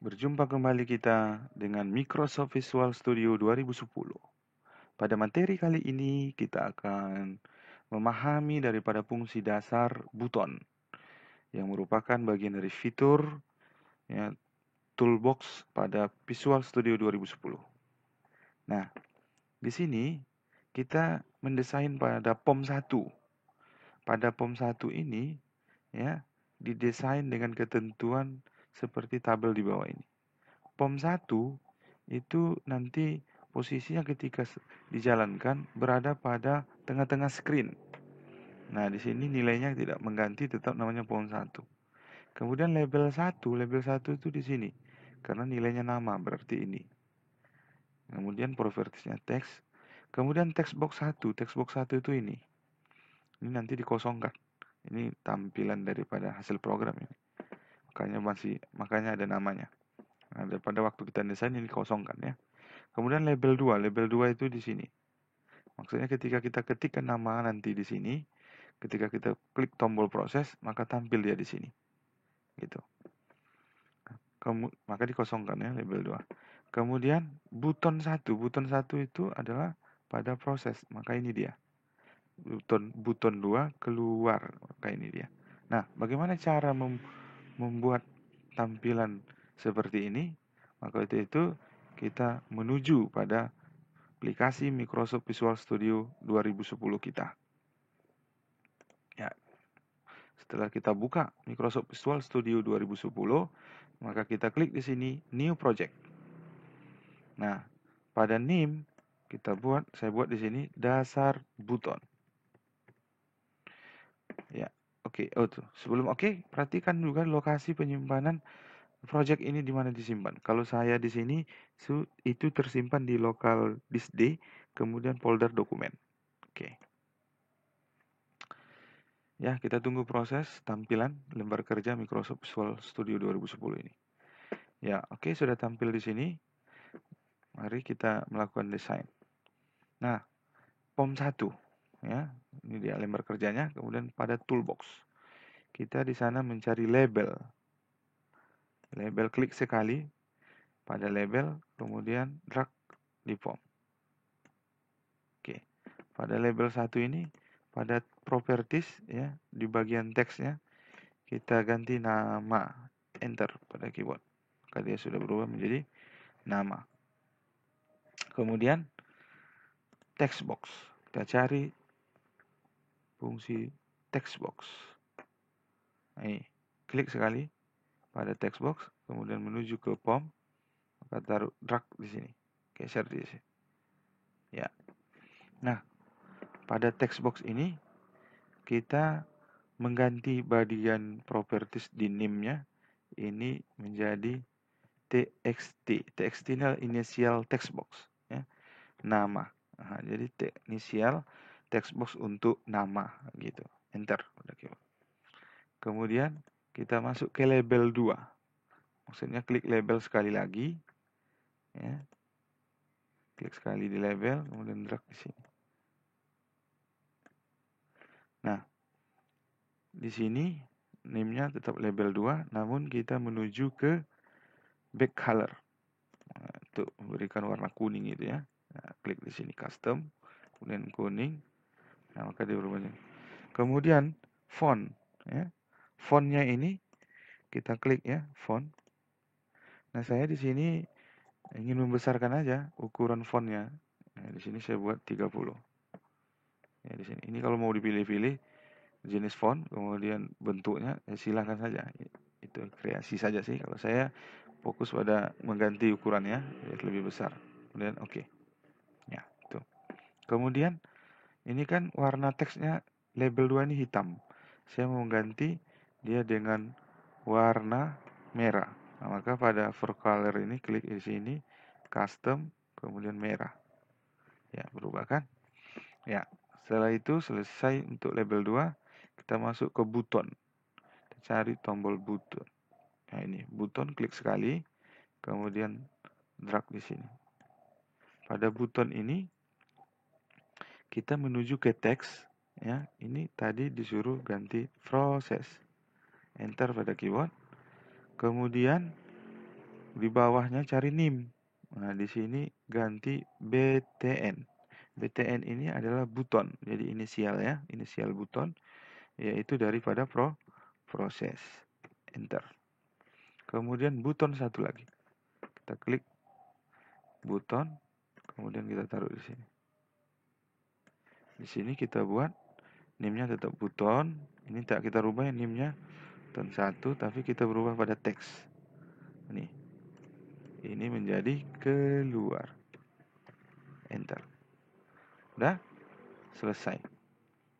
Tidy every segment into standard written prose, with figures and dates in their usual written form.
Berjumpa kembali kita dengan Microsoft Visual Studio 2010. Pada materi kali ini kita akan memahami daripada fungsi dasar buton yang merupakan bagian dari fitur ya, toolbox pada Visual Studio 2010. Nah, di sini kita mendesain pada POM1. Pada POM1 ini ya didesain dengan ketentuan seperti tabel di bawah ini. POM1 itu nanti posisinya ketika dijalankan berada pada tengah-tengah screen. Nah, di sini nilainya tidak mengganti, tetap namanya POM1. Kemudian label 1 itu di sini. Karena nilainya nama, berarti ini. Kemudian propertiesnya teks. Kemudian text box 1 itu ini. Ini nanti dikosongkan. Ini tampilan daripada hasil program ini. Makanya ada namanya. Nah, daripada waktu kita desain ini kosongkan ya. Kemudian label 2 itu di sini. Maksudnya ketika kita ketikkan nama nanti di sini, ketika kita klik tombol proses, maka tampil dia di sini. Gitu. Maka dikosongkan ya label 2. Kemudian buton 1 itu adalah pada proses, maka ini dia. Buton 2 keluar, maka ini dia. Nah, bagaimana cara membuat tampilan seperti ini? Maka itu kita menuju pada aplikasi Microsoft Visual Studio 2010 kita. Ya. Setelah kita buka Microsoft Visual Studio 2010, maka kita klik di sini New Project. Nah, pada name saya buat di sini dasar buton. Ya, oke. Oh tuh, sebelum perhatikan juga lokasi penyimpanan project ini di mana disimpan. Kalau saya di sini itu tersimpan di local disk D, kemudian folder dokumen. Oke. Ya, kita tunggu proses tampilan lembar kerja Microsoft Visual Studio 2010 ini. Ya, oke, sudah tampil di sini. Mari kita melakukan desain. Nah, POM1 ya. Ini dia lembar kerjanya, kemudian pada toolbox. Kita di sana mencari label. Label klik sekali pada label, kemudian drag di POM. Oke. Pada label 1 ini pada properties ya, di bagian teksnya kita ganti nama, enter pada keyboard. Maka dia sudah berubah menjadi nama. Kemudian text box. Kita cari fungsi text box. Ini, klik sekali pada text box, kemudian menuju ke POM, maka taruh drag di sini, geser di sini. Ya. Nah, pada text box ini kita mengganti bagian properties di name-nya ini menjadi TXT initial text box ya. Nama. Nah, jadi initial text box untuk nama gitu. Enter. Kemudian kita masuk ke label 2. Maksudnya klik label sekali lagi ya. Klik sekali di label, kemudian drag di sini. Nah, di sini name-nya tetap label 2, namun kita menuju ke back color. Nah, untuk memberikan warna kuning itu ya. Nah, klik di sini custom, kemudian kuning. Nah, maka dia berubah. Kemudian font ya. Fontnya ini kita klik ya, font. Nah, saya di sini ingin membesarkan aja ukuran fontnya. Nah, di sini saya buat 30. Ya, di sini. Ini kalau mau dipilih-pilih jenis font, kemudian bentuknya, ya silahkan saja. Itu kreasi saja sih. Kalau saya fokus pada mengganti ukurannya, biar lebih besar. Kemudian oke. Ya, itu. Kemudian ini kan warna teksnya label 2 ini hitam. Saya mau ganti dia dengan warna merah. Nah, maka pada for color ini klik di sini custom kemudian merah. Ya, berubah kan? Ya, setelah itu selesai untuk label 2, kita masuk ke buton. Kita cari tombol buton. Nah, ini buton klik sekali, kemudian drag di sini. Pada buton ini kita menuju ke teks ya. Ini tadi disuruh ganti proses. Enter pada keyboard. Kemudian di bawahnya cari NIM. Nah, di sini ganti BTN. BTN ini adalah buton, jadi inisial ya, inisial buton, yaitu daripada proses. Enter. Kemudian buton satu lagi. Kita klik buton, kemudian kita taruh di sini. Di sini kita buat NIM-nya tetap buton. Ini tak kita rubah NIM-nya buton 1, tapi kita berubah pada teks. Ini menjadi keluar. Enter. Udah? Selesai.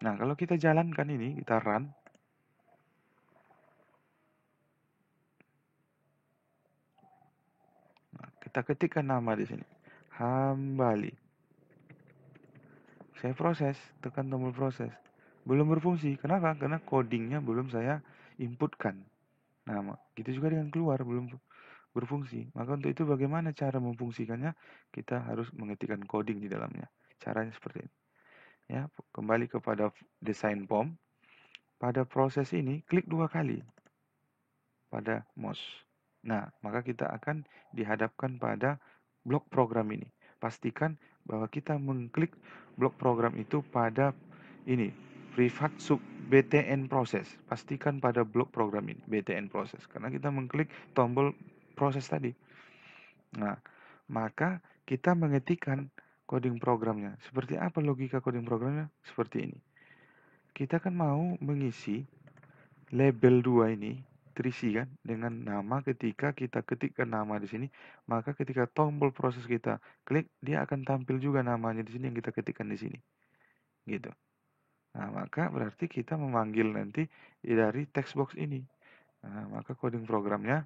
Nah, kalau kita jalankan ini, kita run. Nah, kita ketikkan nama di sini. Hambali. Saya proses, tekan tombol proses. Belum berfungsi. Kenapa? Karena codingnya belum saya inputkan. Nama. Gitu juga dengan keluar, belum berfungsi. Maka untuk itu bagaimana cara memfungsikannya? Kita harus mengetikkan coding di dalamnya. Caranya seperti ini. Ya, kembali kepada desain POM. Pada proses ini, klik 2 kali pada mouse. Nah, maka kita akan dihadapkan pada blok program ini. Pastikan bahwa kita mengklik blok program itu pada ini, privat sub BTN proses. Pastikan pada blok program ini, BTN proses. Karena kita mengklik tombol proses tadi. Nah, maka kita mengetikkan coding programnya. Seperti apa logika coding programnya? Seperti ini. Kita kan mau mengisi label 2 ini terisi kan dengan nama. Ketika kita ketikkan nama di sini, maka ketika tombol proses kita klik, dia akan tampil juga namanya di sini yang kita ketikkan di sini. Gitu. Nah, maka berarti kita memanggil nanti dari text box ini. Nah, maka coding programnya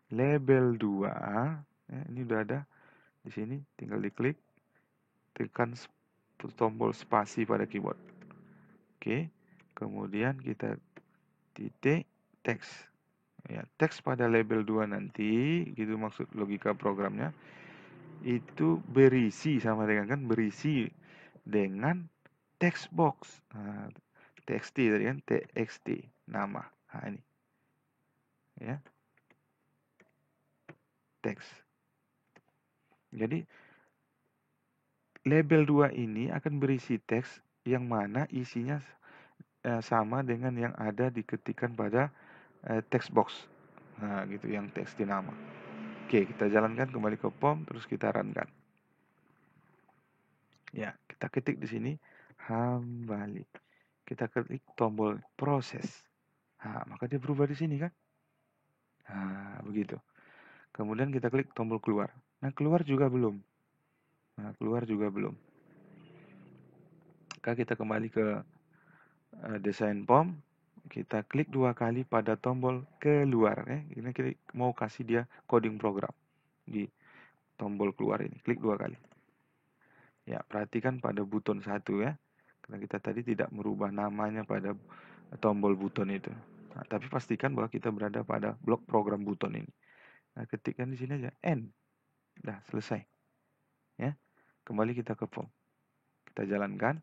label 2 ya, ini udah ada di sini, tinggal diklik, tekan tombol spasi pada keyboard. Oke. Kemudian kita titik teks. Ya, teks pada label 2 nanti, gitu maksud logika programnya, itu berisi sama dengan kan berisi dengan text box. Nah, txt tadi kan, txt nama. Nah, ini. Ya. Teks. Jadi label 2 ini akan berisi teks yang mana isinya sama dengan yang ada diketikkan pada text box. Nah, gitu yang teks di nama. Oke, kita jalankan kembali ke POM, terus kita runkan. Ya, kita ketik di sini Hambali. Kita klik tombol proses. Nah, maka dia berubah di sini kan? Nah, begitu. Kemudian kita klik tombol keluar. Nah, keluar juga belum. Nah, keluar juga belum. Maka kita kembali ke desain POM. Kita klik 2 kali pada tombol keluar. Ini kita mau kasih dia coding program di tombol keluar ini. Klik 2 kali. Ya, perhatikan pada buton 1 ya. Karena kita tadi tidak merubah namanya pada tombol buton itu. Nah, tapi pastikan bahwa kita berada pada blok program buton ini. Nah, ketikkan di sini aja N. Dah, selesai. Ya. Kembali kita ke POM. Kita jalankan.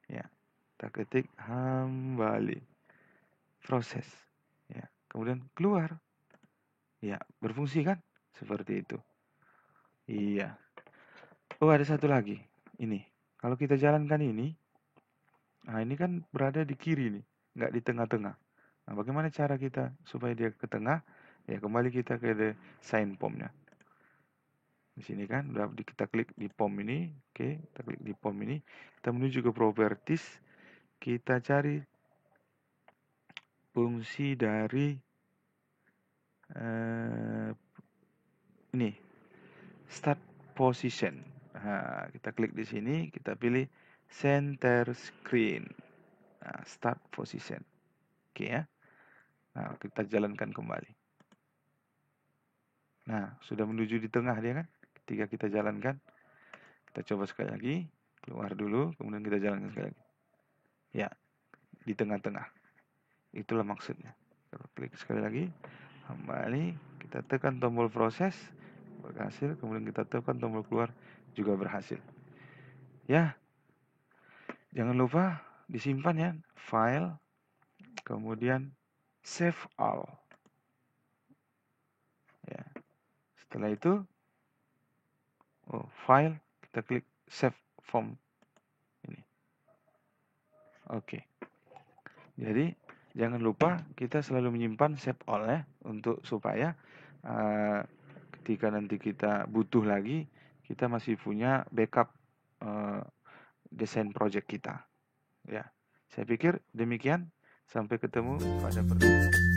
Ya. Kita ketik Hambali. Proses. Ya. Kemudian keluar. Ya, berfungsi kan? Seperti itu. Iya. Oh, ada satu lagi. Ini. Kalau kita jalankan ini, nah ini kan berada di kiri nih, nggak di tengah-tengah. Nah, bagaimana cara kita supaya dia ke tengah? Ya, kembali kita ke desain POM-nya. Di sini kan udah kita klik di POM ini, oke, kita klik di POM ini, kita menuju ke properties, kita cari fungsi dari ini start position. Nah, kita klik di sini, kita pilih center screen. Nah, start position. Oke ya. Nah, kita jalankan kembali. Nah, sudah menuju di tengah dia kan? Ketika kita jalankan, kita coba sekali lagi, keluar dulu, kemudian kita jalankan sekali lagi. Ya, di tengah-tengah. Itulah maksudnya. Kita klik sekali lagi, kembali, kita tekan tombol proses, berhasil, kemudian kita tekan tombol keluar, juga berhasil. Ya, jangan lupa disimpan ya, file, kemudian save all. Ya. Setelah itu, file, kita klik save form ini. Oke. Jadi jangan lupa kita selalu menyimpan save all ya, untuk supaya ketika nanti kita butuh lagi, kita masih punya backup desain project kita. Ya, saya pikir demikian. Sampai ketemu pada pertemuan.